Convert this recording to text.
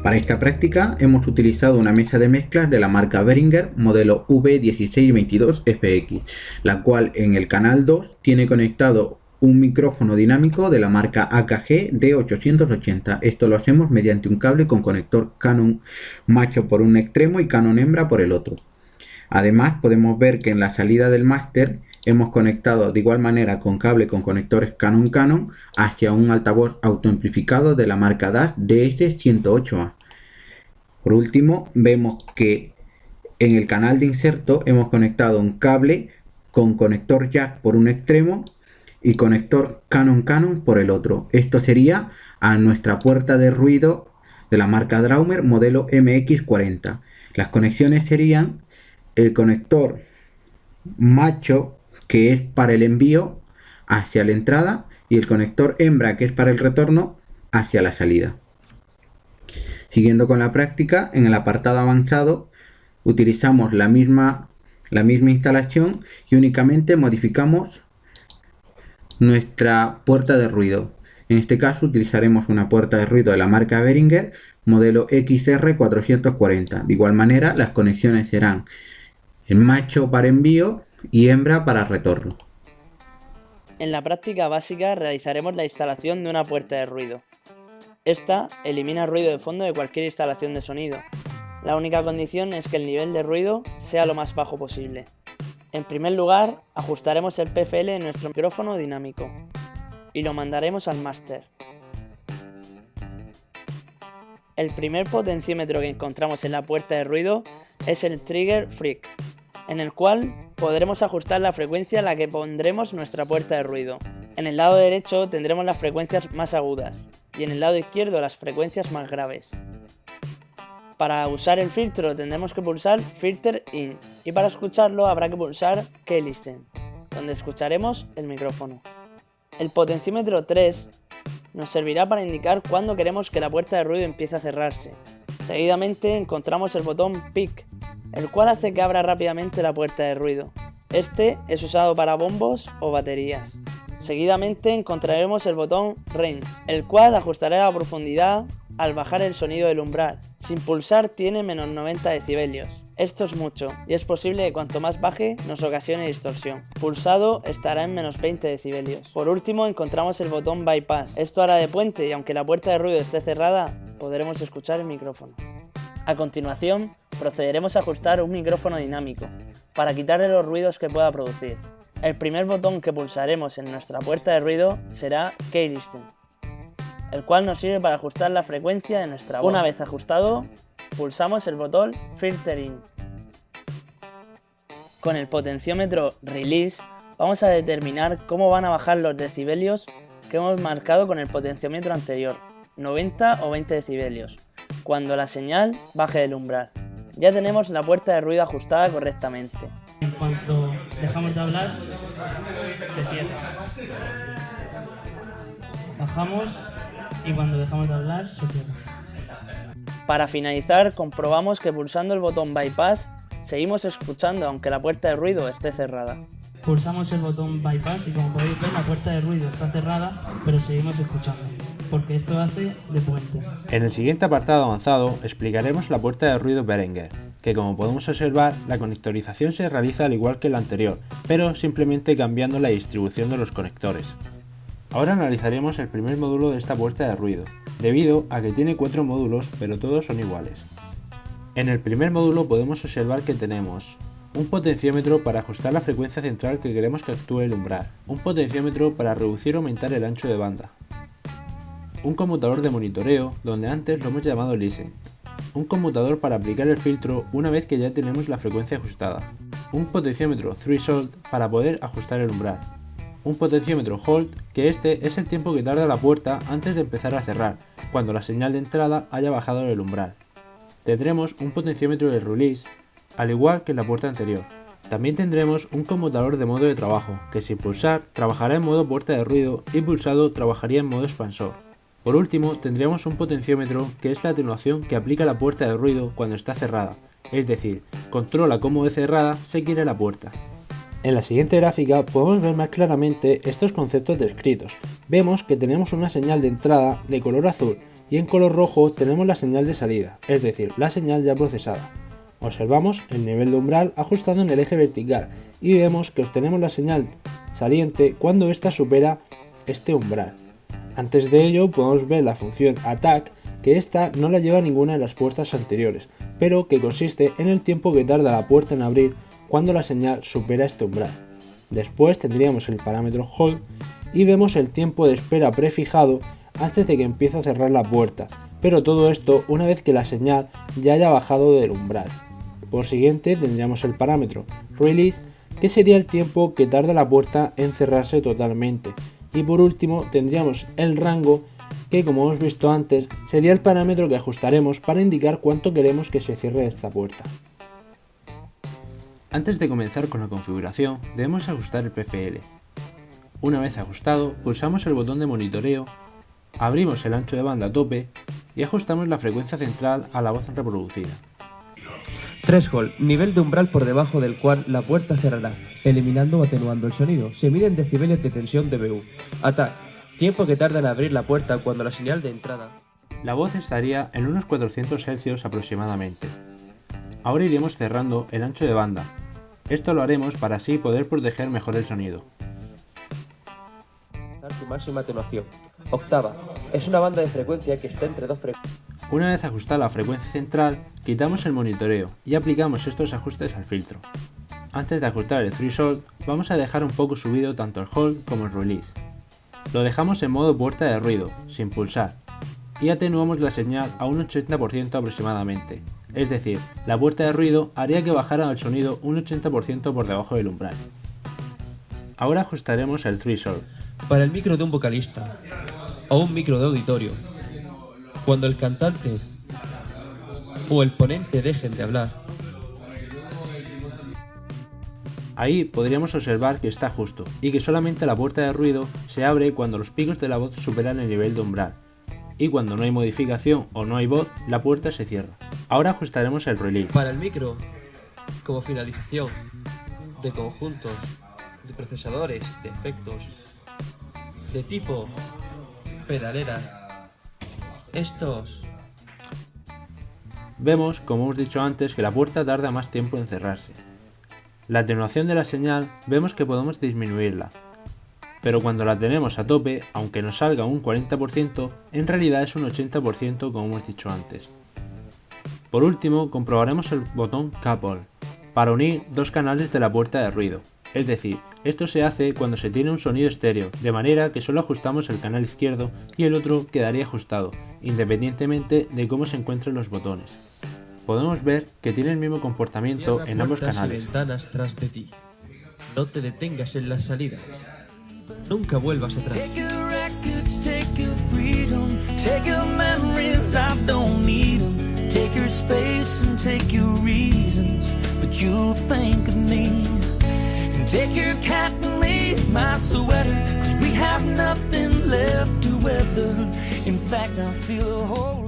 Para esta práctica hemos utilizado una mesa de mezclas de la marca Behringer modelo V1622FX, la cual en el canal 2 tiene conectado un micrófono dinámico de la marca AKG D880. Esto lo hacemos mediante un cable con conector Canon macho por un extremo y Canon hembra por el otro. Además podemos ver que en la salida del máster hemos conectado de igual manera con cable con conectores Canon hacia un altavoz autoamplificado de la marca DAS DS108A. Por último, vemos que en el canal de inserto hemos conectado un cable con conector jack por un extremo y conector Canon por el otro. Esto sería a nuestra puerta de ruido de la marca Draumer modelo MX40. Las conexiones serían el conector macho, que es para el envío hacia la entrada, y el conector hembra, que es para el retorno hacia la salida. Siguiendo con la práctica, en el apartado avanzado utilizamos la misma instalación y únicamente modificamos nuestra puerta de ruido. En este caso utilizaremos una puerta de ruido de la marca Behringer modelo XR440. De igual manera, las conexiones serán el macho para envío y hembra para retorno. En la práctica básica realizaremos la instalación de una puerta de ruido. Esta elimina ruido de fondo de cualquier instalación de sonido. La única condición es que el nivel de ruido sea lo más bajo posible. En primer lugar, ajustaremos el PFL de nuestro micrófono dinámico y lo mandaremos al máster. El primer potenciómetro que encontramos en la puerta de ruido es el Trigger Freak, en el cual podremos ajustar la frecuencia a la que pondremos nuestra puerta de ruido. En el lado derecho tendremos las frecuencias más agudas y en el lado izquierdo las frecuencias más graves. Para usar el filtro tendremos que pulsar Filter In y para escucharlo habrá que pulsar Key Listen, donde escucharemos el micrófono. El potenciómetro 3 nos servirá para indicar cuándo queremos que la puerta de ruido empiece a cerrarse. Seguidamente encontramos el botón Peak, el cual hace que abra rápidamente la puerta de ruido. Este es usado para bombos o baterías. Seguidamente encontraremos el botón Range, el cual ajustará la profundidad al bajar el sonido del umbral. Sin pulsar tiene menos 90 decibelios. Esto es mucho y es posible que cuanto más baje nos ocasione distorsión. Pulsado estará en menos 20 decibelios. Por último encontramos el botón Bypass. Esto hará de puente y aunque la puerta de ruido esté cerrada, podremos escuchar el micrófono. A continuación, procederemos a ajustar un micrófono dinámico para quitarle los ruidos que pueda producir. El primer botón que pulsaremos en nuestra puerta de ruido será Key Listen, el cual nos sirve para ajustar la frecuencia de nuestra voz. Una vez ajustado, pulsamos el botón Filter In. Con el potenciómetro Release vamos a determinar cómo van a bajar los decibelios que hemos marcado con el potenciómetro anterior, 90 o 20 decibelios, cuando la señal baje del umbral. Ya tenemos la puerta de ruido ajustada correctamente. En cuanto dejamos de hablar, se cierra. Bajamos y cuando dejamos de hablar, se cierra. Para finalizar, comprobamos que pulsando el botón Bypass seguimos escuchando aunque la puerta de ruido esté cerrada. Pulsamos el botón Bypass y como podéis ver la puerta de ruido está cerrada, pero seguimos escuchando, porque esto hace de puente. En el siguiente apartado avanzado explicaremos la puerta de ruido Behringer, que como podemos observar la conectorización se realiza al igual que la anterior, pero simplemente cambiando la distribución de los conectores. Ahora analizaremos el primer módulo de esta puerta de ruido, debido a que tiene 4 módulos pero todos son iguales. En el primer módulo podemos observar que tenemos un potenciómetro para ajustar la frecuencia central que queremos que actúe el umbral, un potenciómetro para reducir o aumentar el ancho de banda, un conmutador de monitoreo, donde antes lo hemos llamado Listen, un conmutador para aplicar el filtro una vez que ya tenemos la frecuencia ajustada, un potenciómetro Threshold para poder ajustar el umbral, un potenciómetro Hold, que este es el tiempo que tarda la puerta antes de empezar a cerrar, cuando la señal de entrada haya bajado el umbral. Tendremos un potenciómetro de Release, al igual que en la puerta anterior. También tendremos un conmutador de modo de trabajo, que sin pulsar trabajará en modo puerta de ruido y pulsado trabajaría en modo expansor. Por último, tendremos un potenciómetro que es la atenuación que aplica la puerta de ruido cuando está cerrada, es decir, controla cómo de cerrada se quiere la puerta. En la siguiente gráfica podemos ver más claramente estos conceptos descritos. Vemos que tenemos una señal de entrada de color azul y en color rojo tenemos la señal de salida, es decir, la señal ya procesada. Observamos el nivel de umbral ajustado en el eje vertical y vemos que obtenemos la señal saliente cuando ésta supera este umbral. Antes de ello podemos ver la función ATTAC, que esta no la lleva ninguna de las puertas anteriores, pero que consiste en el tiempo que tarda la puerta en abrir cuando la señal supera este umbral. Después tendríamos el parámetro HOLD y vemos el tiempo de espera prefijado antes de que empiece a cerrar la puerta, pero todo esto una vez que la señal ya haya bajado del umbral. Por siguiente tendríamos el parámetro RELEASE, que sería el tiempo que tarda la puerta en cerrarse totalmente. Y por último tendríamos el rango, que como hemos visto antes sería el parámetro que ajustaremos para indicar cuánto queremos que se cierre esta puerta. Antes de comenzar con la configuración debemos ajustar el PFL. Una vez ajustado, pulsamos el botón de monitoreo, abrimos el ancho de banda a tope y ajustamos la frecuencia central a la voz reproducida. Threshold, nivel de umbral por debajo del cual la puerta cerrará, eliminando o atenuando el sonido. Se mide en decibeles de tensión dBu. ATTAC, tiempo que tarda en abrir la puerta cuando la señal de entrada. La voz estaría en unos 400 Hz aproximadamente. Ahora iremos cerrando el ancho de banda. Esto lo haremos para así poder proteger mejor el sonido. Su máxima atenuación. Octava, es una banda de frecuencia que está entre dos frecuencias. Una vez ajustada la frecuencia central, quitamos el monitoreo y aplicamos estos ajustes al filtro. Antes de ajustar el threshold, vamos a dejar un poco subido tanto el hold como el release. Lo dejamos en modo puerta de ruido, sin pulsar, y atenuamos la señal a un 80% aproximadamente, es decir, la puerta de ruido haría que bajara el sonido un 80% por debajo del umbral. Ahora ajustaremos el threshold. Para el micro de un vocalista o un micro de auditorio, cuando el cantante o el ponente dejen de hablar. Ahí podríamos observar que está justo y que solamente la puerta de ruido se abre cuando los picos de la voz superan el nivel de umbral, y cuando no hay modificación o no hay voz, la puerta se cierra. Ahora ajustaremos el release. Para el micro, como finalización de conjuntos, de procesadores, de efectos, de tipo pedalera, estos. Vemos, como hemos dicho antes, que la puerta tarda más tiempo en cerrarse. La atenuación de la señal vemos que podemos disminuirla, pero cuando la tenemos a tope, aunque nos salga un 40%, en realidad es un 80% como hemos dicho antes. Por último, comprobaremos el botón Couple, para unir dos canales de la puerta de ruido. Es decir, esto se hace cuando se tiene un sonido estéreo, de manera que solo ajustamos el canal izquierdo y el otro quedaría ajustado, independientemente de cómo se encuentren los botones. Podemos ver que tiene el mismo comportamiento en ambos canales. Y ventanas tras de ti. No te detengas en las salidas. Nunca vuelvas atrás. Take your cat and leave my sweater, 'cause we have nothing left to weather. In fact, I feel a whole